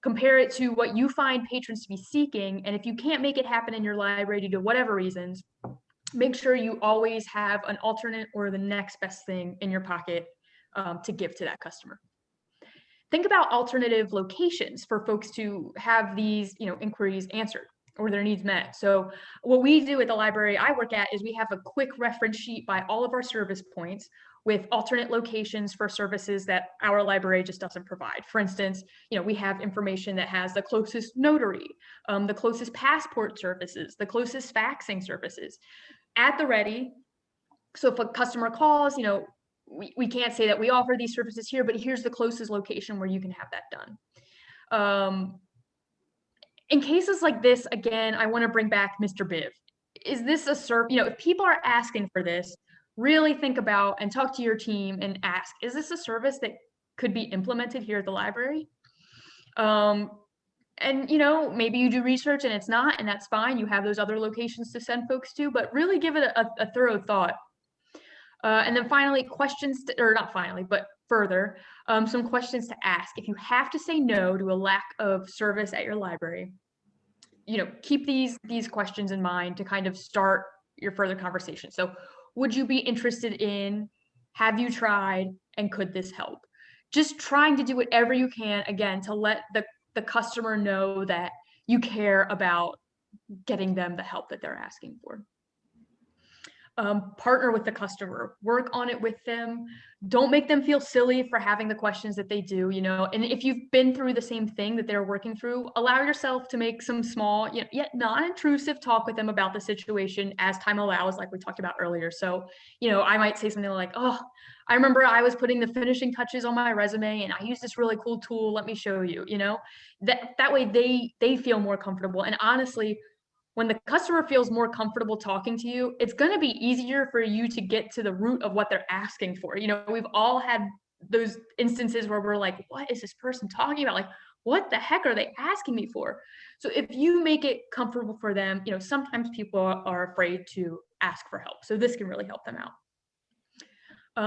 Speaker 2: compare it to what you find patrons to be seeking. And if you can't make it happen in your library due to whatever reasons, make sure you always have an alternate or the next best thing in your pocket to give to that customer. Think about alternative locations for folks to have these, you know, inquiries answered or their needs met. So what we do at the library I work at is we have a quick reference sheet by all of our service points with alternate locations for services that our library just doesn't provide. For instance, you know, we have information that has the closest notary, the closest passport services, the closest faxing services at the ready. So if a customer calls, you know, we can't say that we offer these services here, but here's the closest location where you can have that done. In cases like this, again, I want to bring back Mr. Biv. Is this a service? You know, if people are asking for this, really think about and talk to your team and ask, is this a service that could be implemented here at the library? And, you know, maybe you do research and it's not, and that's fine. You have those other locations to send folks to, but really give it a thorough thought. And then finally, further, some questions to ask. If you have to say no to a lack of service at your library, you know, keep these questions in mind to kind of start your further conversation. So would you be interested in, have you tried, and could this help? Just trying to do whatever you can, again, to let the customer know that you care about getting them the help that they're asking for. Partner with the customer, work on it with them. Don't make them feel silly for having the questions that they do, you know, and if you've been through the same thing that they're working through, allow yourself to make some small, yet non-intrusive talk with them about the situation as time allows, like we talked about earlier. So, you know, I might say something like, oh, I remember I was putting the finishing touches on my resume and I use this really cool tool. Let me show you, you know, that way they feel more comfortable. And honestly, when the customer feels more comfortable talking to you, it's going to be easier for you to get to the root of what they're asking for. You know, we've all had those instances where we're like, what is this person talking about? Like, what the heck are they asking me for? So if you make it comfortable for them, you know, sometimes people are afraid to ask for help. So this can really help them out.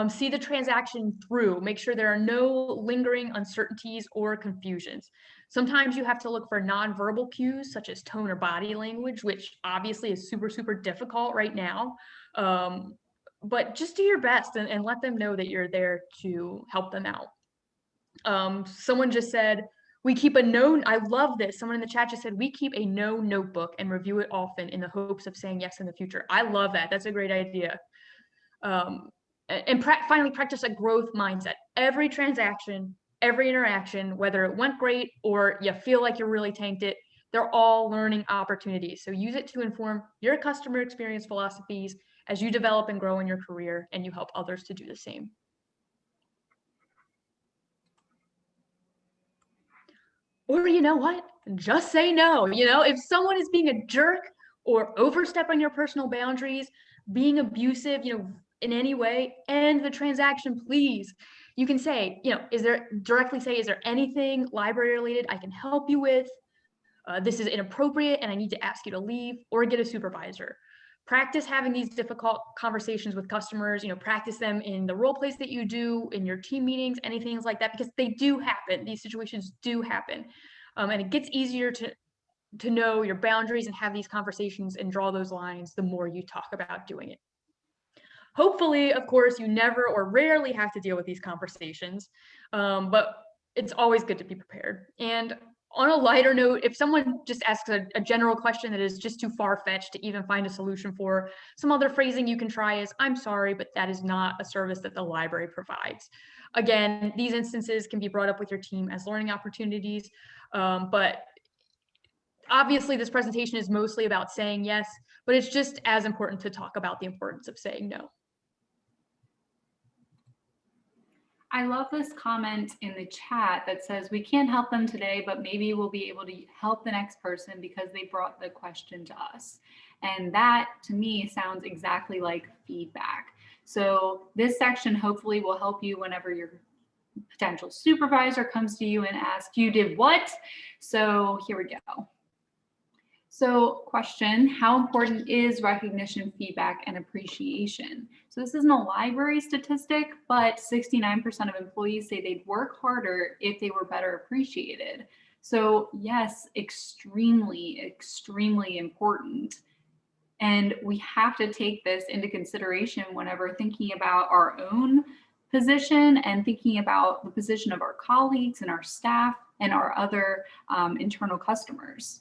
Speaker 2: See the transaction through, make sure there are no lingering uncertainties or confusions. Sometimes you have to look for nonverbal cues such as tone or body language, which obviously is super, super difficult right now. But just do your best and let them know that you're there to help them out. Someone just said, we keep a no, I love this. Someone in the chat just said, we keep a no notebook and review it often in the hopes of saying yes in the future. I love that. That's a great idea. And finally, practice a growth mindset. Every transaction, every interaction, whether it went great or you feel like you really tanked it, they're all learning opportunities. So use it to inform your customer experience philosophies as you develop and grow in your career, and you help others to do the same. Or you know what? Just say no. You know, if someone is being a jerk or overstepping your personal boundaries, being abusive, you know, in any way, end the transaction, please. You can say, you know, directly say, is there anything library related I can help you with? This is inappropriate and I need to ask you to leave, or get a supervisor. Practice having these difficult conversations with customers, you know, practice them in the role plays that you do, in your team meetings, anything like that, because they do happen. These situations do happen. And it gets easier to know your boundaries and have these conversations and draw those lines the more you talk about doing it. Hopefully, of course, you never or rarely have to deal with these conversations, but it's always good to be prepared. And on a lighter note, if someone just asks a general question that is just too far-fetched to even find a solution for, some other phrasing you can try is, I'm sorry, but that is not a service that the library provides. Again, these instances can be brought up with your team as learning opportunities, but obviously this presentation is mostly about saying yes, but it's just as important to talk about the importance of saying no.
Speaker 3: I love this comment in the chat that says, we can't help them today, but maybe we'll be able to help the next person because they brought the question to us. And that, to me, sounds exactly like feedback. So this section hopefully will help you whenever your potential supervisor comes to you and asks, you did what? So here we go. So question, how important is recognition, feedback, and appreciation? So this isn't a library statistic, but 69% of employees say they'd work harder if they were better appreciated. So yes, extremely, extremely important. And we have to take this into consideration whenever thinking about our own position and thinking about the position of our colleagues and our staff and our other internal customers.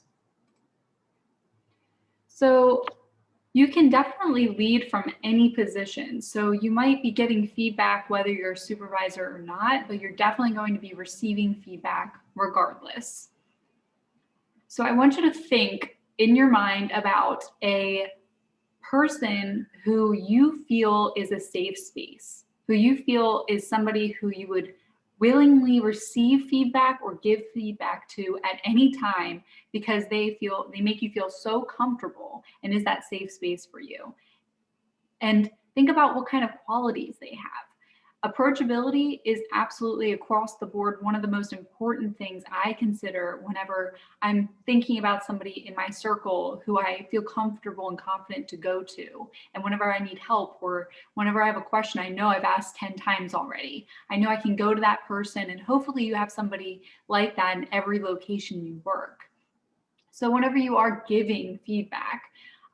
Speaker 3: So you can definitely lead from any position. So you might be getting feedback whether you're a supervisor or not, but you're definitely going to be receiving feedback regardless. So I want you to think in your mind about a person who you feel is a safe space, who you feel is somebody who you would willingly receive feedback or give feedback to at any time because they make you feel so comfortable and is that safe space for you. And think about what kind of qualities they have. Approachability is absolutely across the board one of the most important things I consider whenever I'm thinking about somebody in my circle who I feel comfortable and confident to go to. And whenever I need help or whenever I have a question I know I've asked 10 times already, I know I can go to that person, and hopefully you have somebody like that in every location you work. So whenever you are giving feedback,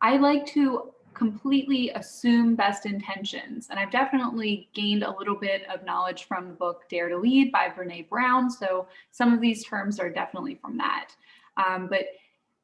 Speaker 3: I like to completely assume best intentions. And I've definitely gained a little bit of knowledge from the book Dare to Lead by Brene Brown. So some of these terms are definitely from that. But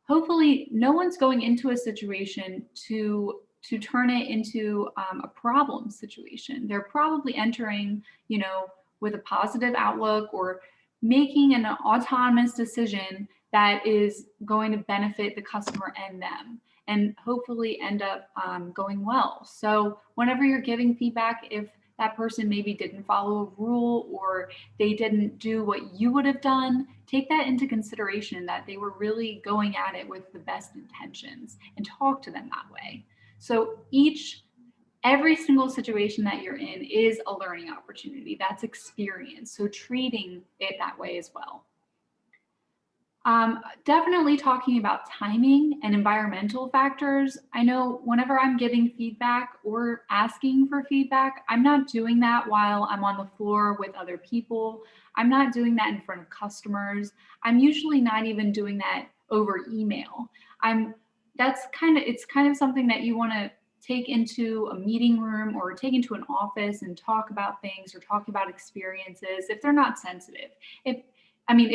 Speaker 3: hopefully no one's going into a situation to turn it into a problem situation. They're probably entering, you know, with a positive outlook or making an autonomous decision that is going to benefit the customer and them, and hopefully end up going well. So whenever you're giving feedback, if that person maybe didn't follow a rule or they didn't do what you would have done, take that into consideration that they were really going at it with the best intentions and talk to them that way. So every single situation that you're in is a learning opportunity. That's experience. So treating it that way as well. Definitely talking about timing and environmental factors. I know whenever I'm giving feedback or asking for feedback, I'm not doing that while I'm on the floor with other people. I'm not doing that in front of customers. I'm usually not even doing that over email. It's kind of something that you want to take into a meeting room or take into an office and talk about things or talk about experiences if they're not sensitive. If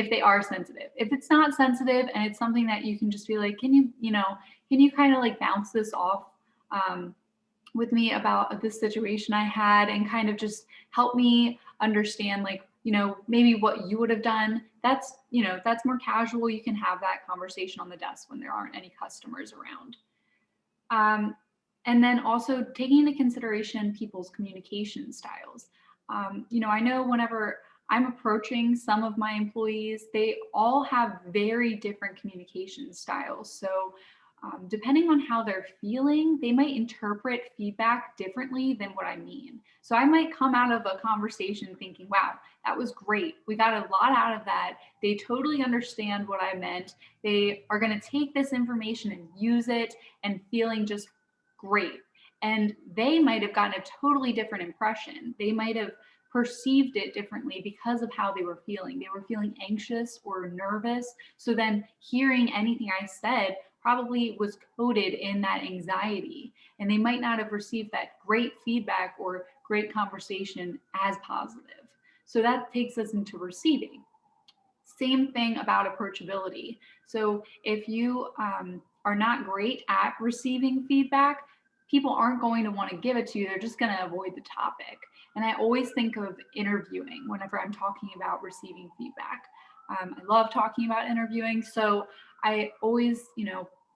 Speaker 3: they are sensitive. If it's not sensitive and it's something that you can just be like, can you kind of like bounce this off with me about this situation I had and kind of just help me understand, like, maybe what you would have done. That's more casual. You can have that conversation on the desk when there aren't any customers around. And then also taking into consideration people's communication styles. I know whenever I'm approaching some of my employees, they all have very different communication styles. So depending on how they're feeling, they might interpret feedback differently than what I mean. So I might come out of a conversation thinking, wow, that was great. We got a lot out of that. They totally understand what I meant. They are going to take this information and use it and feeling just great. And they might have gotten a totally different impression. They might have perceived it differently because of how they were feeling. They were feeling anxious or nervous. So then hearing anything I said probably was coded in that anxiety. And they might not have received that great feedback or great conversation as positive. So that takes us into receiving. Same thing about approachability. So if you are not great at receiving feedback, people aren't going to want to give it to you. They're just going to avoid the topic. And I always think of interviewing whenever I'm talking about receiving feedback. I love talking about interviewing. So I always,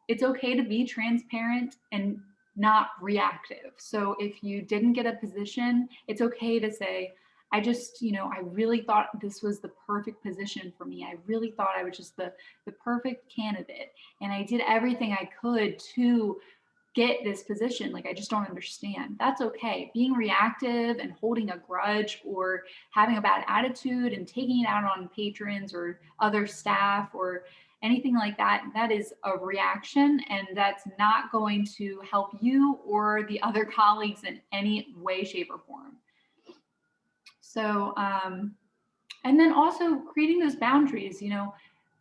Speaker 3: it's okay to be transparent and not reactive. So if you didn't get a position, it's okay to say, I really thought this was the perfect position for me. I really thought I was just the perfect candidate. And I did everything I could to get this position. Like, I just don't understand. That's okay. Being reactive and holding a grudge or having a bad attitude and taking it out on patrons or other staff or anything like that, that is a reaction, and that's not going to help you or the other colleagues in any way, shape, or form. So, and then also creating those boundaries,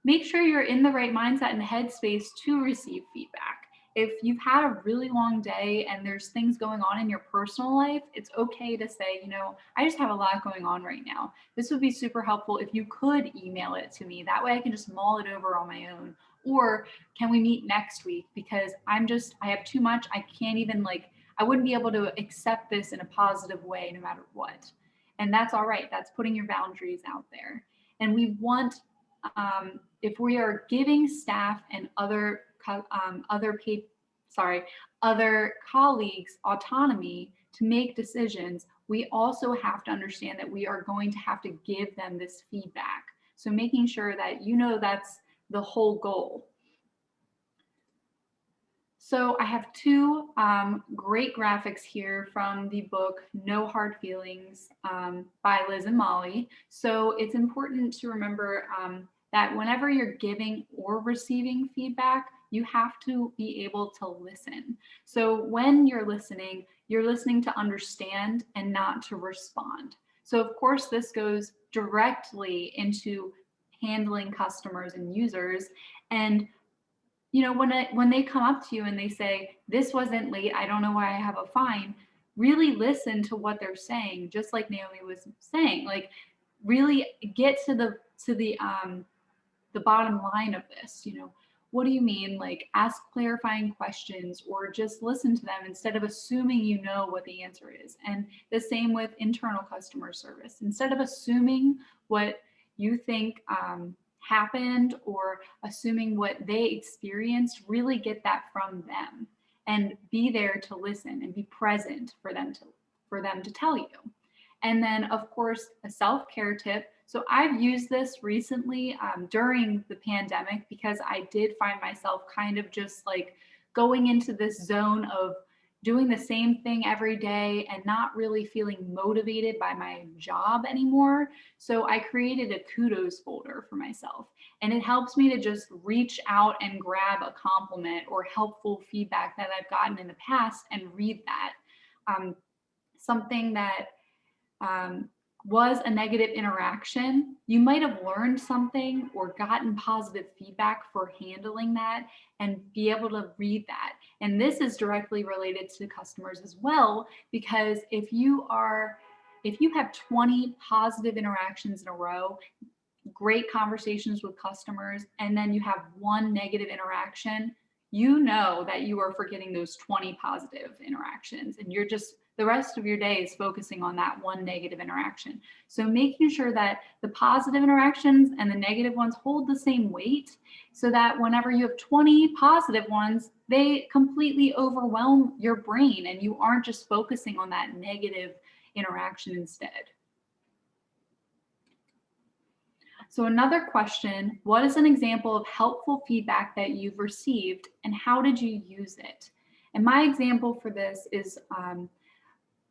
Speaker 3: make sure you're in the right mindset and headspace to receive feedback. If you've had a really long day and there's things going on in your personal life, it's okay to say, I just have a lot going on right now. This would be super helpful if you could email it to me. That way I can just mull it over on my own. Or can we meet next week? Because I have too much. I can't even I wouldn't be able to accept this in a positive way no matter what. And that's all right. That's putting your boundaries out there. And we want, if we are giving staff and other colleagues autonomy to make decisions, we also have to understand that we are going to have to give them this feedback. So making sure that that's the whole goal. So I have two great graphics here from the book No Hard Feelings by Liz and Molly. So it's important to remember that whenever you're giving or receiving feedback, you have to be able to listen. So when you're listening to understand and not to respond. So of course, this goes directly into handling customers and users. And when they come up to you and they say, this wasn't late, I don't know why I have a fine, really listen to what they're saying, just like Naomi was saying, like really get to the bottom line of this. What do you mean? Like, ask clarifying questions or just listen to them instead of assuming what the answer is. And the same with internal customer service. Instead of assuming what you think happened or assuming what they experienced, really get that from them and be there to listen and be present for them to tell you. And then of course, a self-care tip. So I've used this recently during the pandemic because I did find myself kind of just like going into this zone of doing the same thing every day and not really feeling motivated by my job anymore. So I created a kudos folder for myself, and it helps me to just reach out and grab a compliment or helpful feedback that I've gotten in the past and read that. Something that was a negative interaction, you might have learned something or gotten positive feedback for handling that, and be able to read that. And this is directly related to customers as well, because if you have 20 positive interactions in a row, great conversations with customers, and then you have one negative interaction, you know that you are forgetting those 20 positive interactions, and you're just, the rest of your day is focusing on that one negative interaction. So making sure that the positive interactions and the negative ones hold the same weight, so that whenever you have 20 positive ones, they completely overwhelm your brain and you aren't just focusing on that negative interaction instead. So another question, what is an example of helpful feedback that you've received and how did you use it? And my example for this is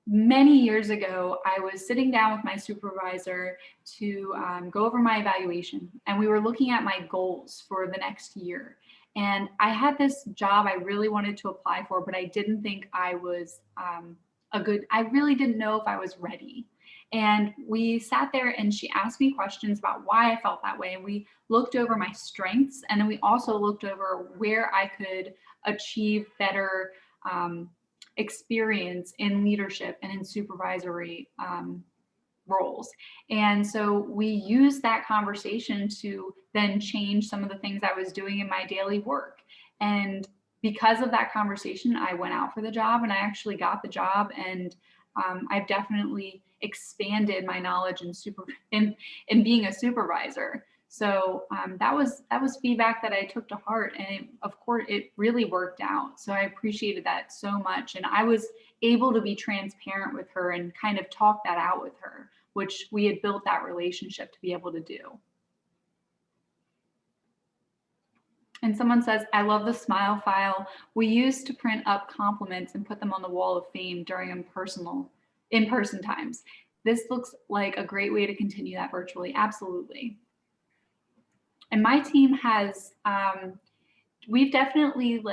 Speaker 3: many years ago, I was sitting down with my supervisor to go over my evaluation, and we were looking at my goals for the next year. And I had this job I really wanted to apply for, but I didn't think I was I really didn't know if I was ready. And we sat there and she asked me questions about why I felt that way. And we looked over my strengths, and then we also looked over where I could achieve better experience in leadership and in supervisory roles. And so we used that conversation to then change some of the things I was doing in my daily work. And because of that conversation, I went out for the job and I actually got the job. And I've definitely expanded my knowledge in being a supervisor. So that was feedback that I took to heart, and of course it really worked out. So I appreciated that so much, and I was able to be transparent with her and kind of talk that out with her, which we had built that relationship to be able to do. And someone says, I love the smile file we used to print up compliments and put them on the wall of fame during in-person times. This looks like a great way to continue that virtually. Absolutely. And my team has, we've definitely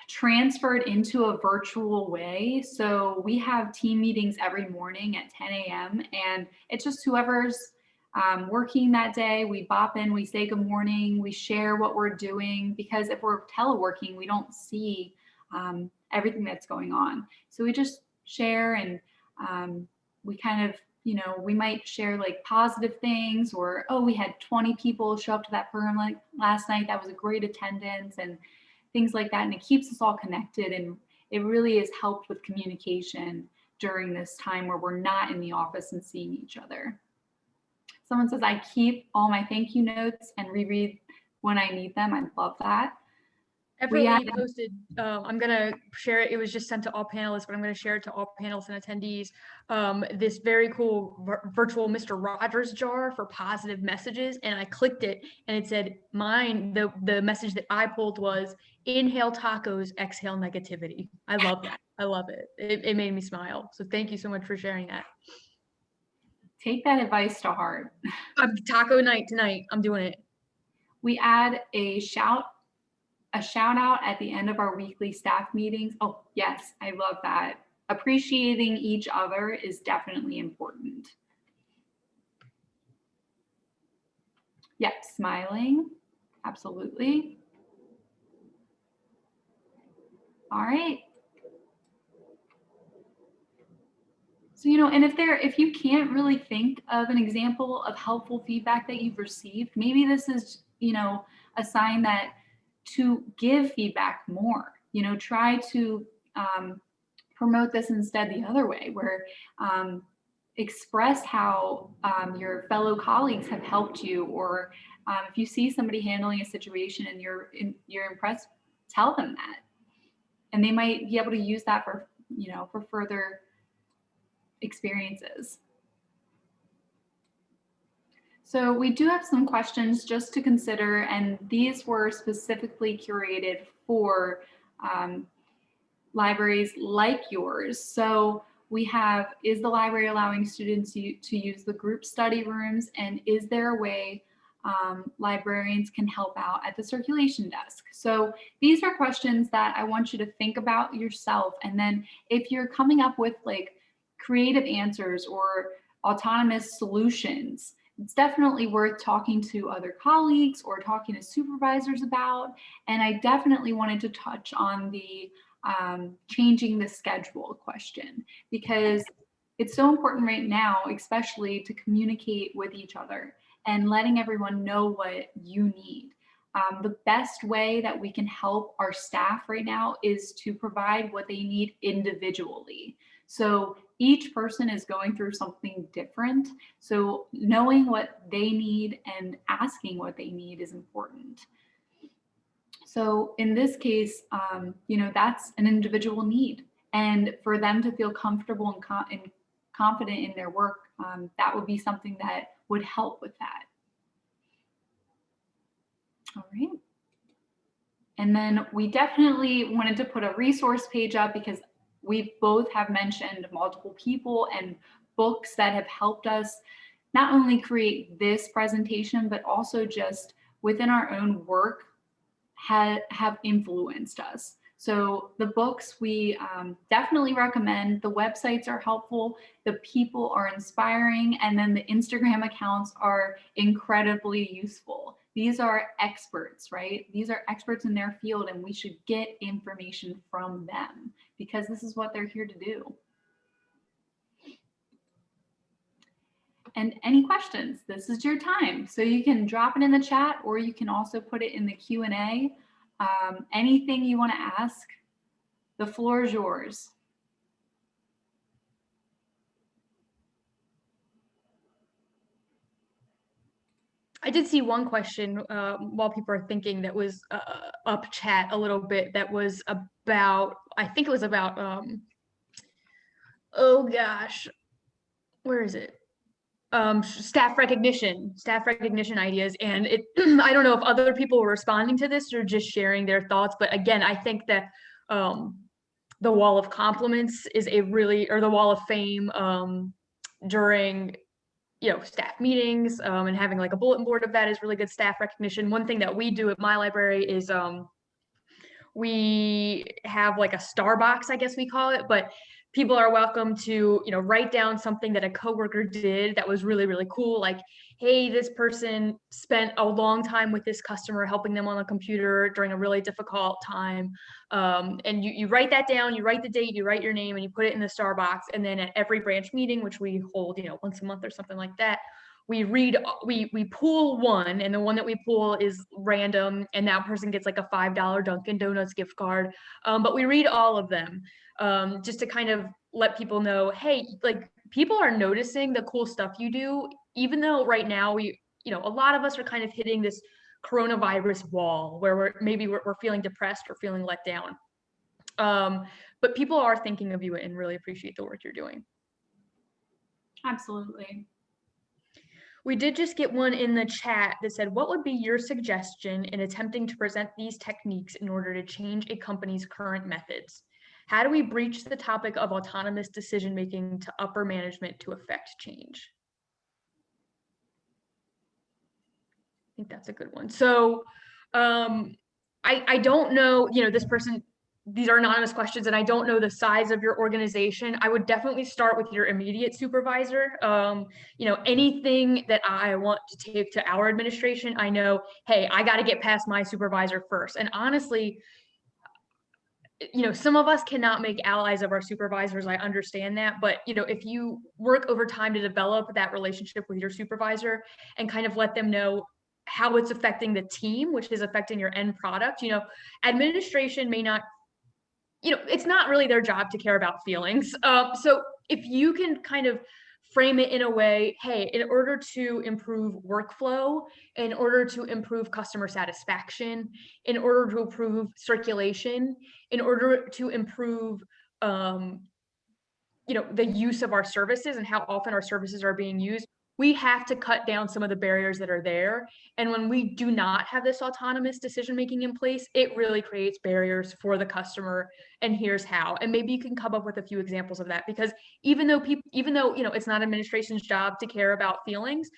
Speaker 3: transferred into a virtual way. So we have team meetings every morning at 10 a.m. and it's just whoever's working that day, we bop in, we say good morning, we share what we're doing, because if we're teleworking, we don't see everything that's going on. So we just share, and we kind of, we might share positive things, or, oh, we had 20 people show up to that program last night. That was a great attendance, and things like that. And it keeps us all connected. And it really has helped with communication during this time where we're not in the office and seeing each other. Someone says, I keep all my thank you notes and reread when I need them. I love that.
Speaker 2: Everybody posted, I'm going to share it. It was just sent to all panelists, but I'm going to share it to all panelists and attendees. This very cool virtual Mr. Rogers jar for positive messages. And I clicked it and it said mine, the message that I pulled was inhale tacos, exhale negativity. I love that. I love it. It made me smile. So thank you so much for sharing that.
Speaker 3: Take that advice to heart.
Speaker 2: Taco night tonight. I'm doing it.
Speaker 3: We add a shout out at the end of our weekly staff meetings. Oh, yes, I love that. Appreciating each other is definitely important. Yep, smiling, absolutely. All right. So, and if you can't really think of an example of helpful feedback that you've received, maybe this is, a sign that to give feedback more, try to promote this instead the other way, where express how your fellow colleagues have helped you, or if you see somebody handling a situation and you're impressed, tell them that, and they might be able to use that for further experiences. So we do have some questions just to consider, and these were specifically curated for libraries like yours. So we have, is the library allowing students to use the group study rooms? And is there a way librarians can help out at the circulation desk? So these are questions that I want you to think about yourself. And then if you're coming up with like creative answers or autonomous solutions, it's definitely worth talking to other colleagues or talking to supervisors about. And I definitely wanted to touch on the changing the schedule question, because it's so important right now, especially to communicate with each other and letting everyone know what you need. The best way that we can help our staff right now is to provide what they need individually. So each person is going through something different. So knowing what they need and asking what they need is important. So in this case, you know, that's an individual need. And for them to feel comfortable and confident in their work, that would be something that would help with that. All right. And then we definitely wanted to put a resource page up because we both have mentioned multiple people and books that have helped us not only create this presentation, but also just within our own work have influenced us. So the books we definitely recommend. The websites are helpful, the people are inspiring, and then the Instagram accounts are incredibly useful. These are experts, right? These are experts in their field, and we should get information from them because this is what they're here to do. And any questions, this is your time. So you can drop it in the chat, or you can also put it in the Q&A. Anything you want to ask, the floor is yours.
Speaker 2: I did see one question while people are thinking that was up chat a little bit, that was about, I think it was about, oh gosh, where is it? Staff recognition ideas. And it, I don't know if other people were responding to this or just sharing their thoughts, but again, I think that the wall of compliments is a really, or the wall of fame during, you know, staff meetings and having like a bulletin board of that is really good staff recognition. One thing that we do at my library is we have like a star box, I guess we call it, but people are welcome to, you know, write down something that a coworker did that was really, really cool. Like, hey, this person spent a long time with this customer, helping them on the computer during a really difficult time. And you write that down, you write the date, you write your name, and you put it in the star box. And then at every branch meeting, which we hold, you know, once a month or something like that, we pool one, and the one that we pool is random, and that person gets like a $5 Dunkin' Donuts gift card. But we read all of them just to kind of let people know, hey, like, people are noticing the cool stuff you do, even though right now we, you know, a lot of us are kind of hitting this coronavirus wall where we're feeling depressed or feeling let down. But people are thinking of you and really appreciate the work you're doing.
Speaker 3: Absolutely.
Speaker 2: We did just get one in the chat that said, what would be your suggestion in attempting to present these techniques in order to change a company's current methods? How do we breach the topic of autonomous decision-making to upper management to affect change? I think that's a good one. So I don't know, you know, this person, these are anonymous questions, and I don't know the size of your organization. I would definitely start with your immediate supervisor. You know, anything that I want to take to our administration, I know, hey, I got to get past my supervisor first. And honestly, you know, some of us cannot make allies of our supervisors. I understand that. But, you know, if you work over time to develop that relationship with your supervisor and kind of let them know how it's affecting the team, which is affecting your end product, you know, administration may not, you know, it's not really their job to care about feelings. So if you can kind of frame it in a way, hey, in order to improve workflow, in order to improve customer satisfaction, in order to improve circulation, in order to improve, you know, the use of our services and how often our services are being used, we have to cut down some of the barriers that are there. And when we do not have this autonomous decision-making in place, it really creates barriers for the customer. And here's how. And maybe you can come up with a few examples of that, because even though it's not administration's job to care about feelings,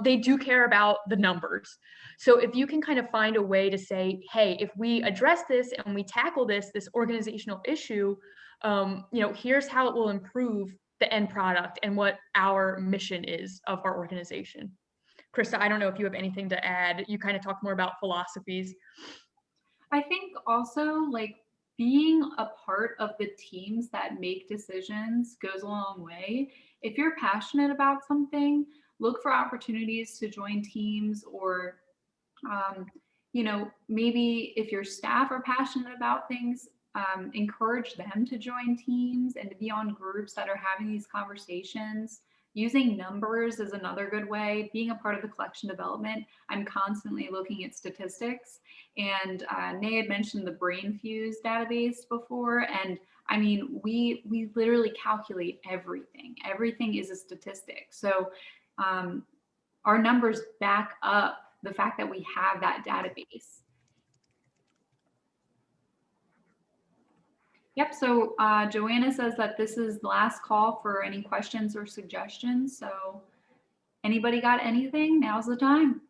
Speaker 2: they do care about the numbers. So if you can kind of find a way to say, hey, if we address this and we tackle this organizational issue, here's how it will improve the end product and what our mission is of our organization. Krista, I don't know if you have anything to add. You kind of talked more about philosophies.
Speaker 3: I think also like being a part of the teams that make decisions goes a long way. If you're passionate about something, look for opportunities to join teams, or maybe if your staff are passionate about things, encourage them to join teams and to be on groups that are having these conversations. Using numbers is another good way. Being a part of the collection development, I'm constantly looking at statistics. And Nay had mentioned the Brain Fuse database before. And I mean, we literally calculate everything. Everything is a statistic. So our numbers back up the fact that we have that database. Yep, so Joanna says that this is the last call for any questions or suggestions. So anybody got anything? Now's the time.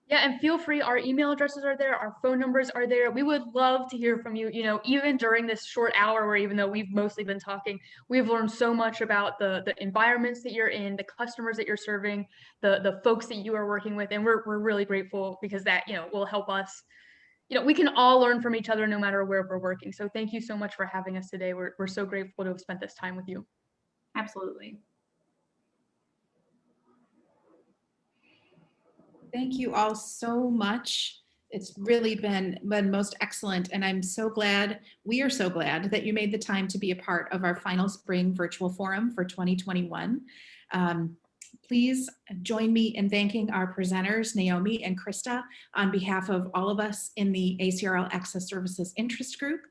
Speaker 2: Yeah, and feel free, our email addresses are there, our phone numbers are there. We would love to hear from you, even during this short hour where even though we've mostly been talking, we've learned so much about the environments that you're in, the customers that you're serving, the folks that you are working with. And we're really grateful, because that, will help us. We can all learn from each other no matter where we're working. So thank you so much for having us today. We're so grateful to have spent this time with you.
Speaker 3: Absolutely.
Speaker 4: Thank you all so much. It's really been most excellent. And we are so glad that you made the time to be a part of our final spring virtual forum for 2021. Please join me in thanking our presenters, Naomi and Krista, on behalf of all of us in the ACRL Access Services Interest Group,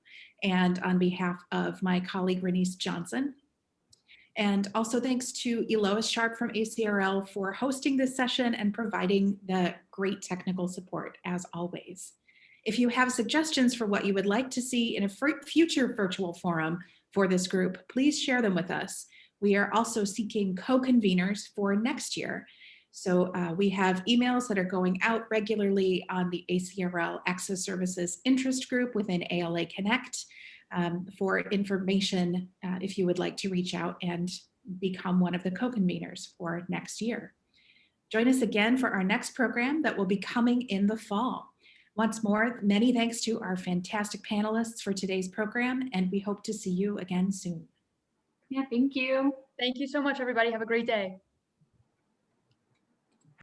Speaker 4: and on behalf of my colleague, Renice Johnson. And also thanks to Elois Sharp from ACRL for hosting this session and providing the great technical support, as always. If you have suggestions for what you would like to see in a future virtual forum for this group, please share them with us. We are also seeking co-conveners for next year. So we have emails that are going out regularly on the ACRL Access Services Interest Group within ALA Connect for information if you would like to reach out and become one of the co-conveners for next year. Join us again for our next program that will be coming in the fall. Once more, many thanks to our fantastic panelists for today's program, and we hope to see you again soon.
Speaker 3: Yeah, thank you.
Speaker 2: Thank you so much, everybody. Have a great day.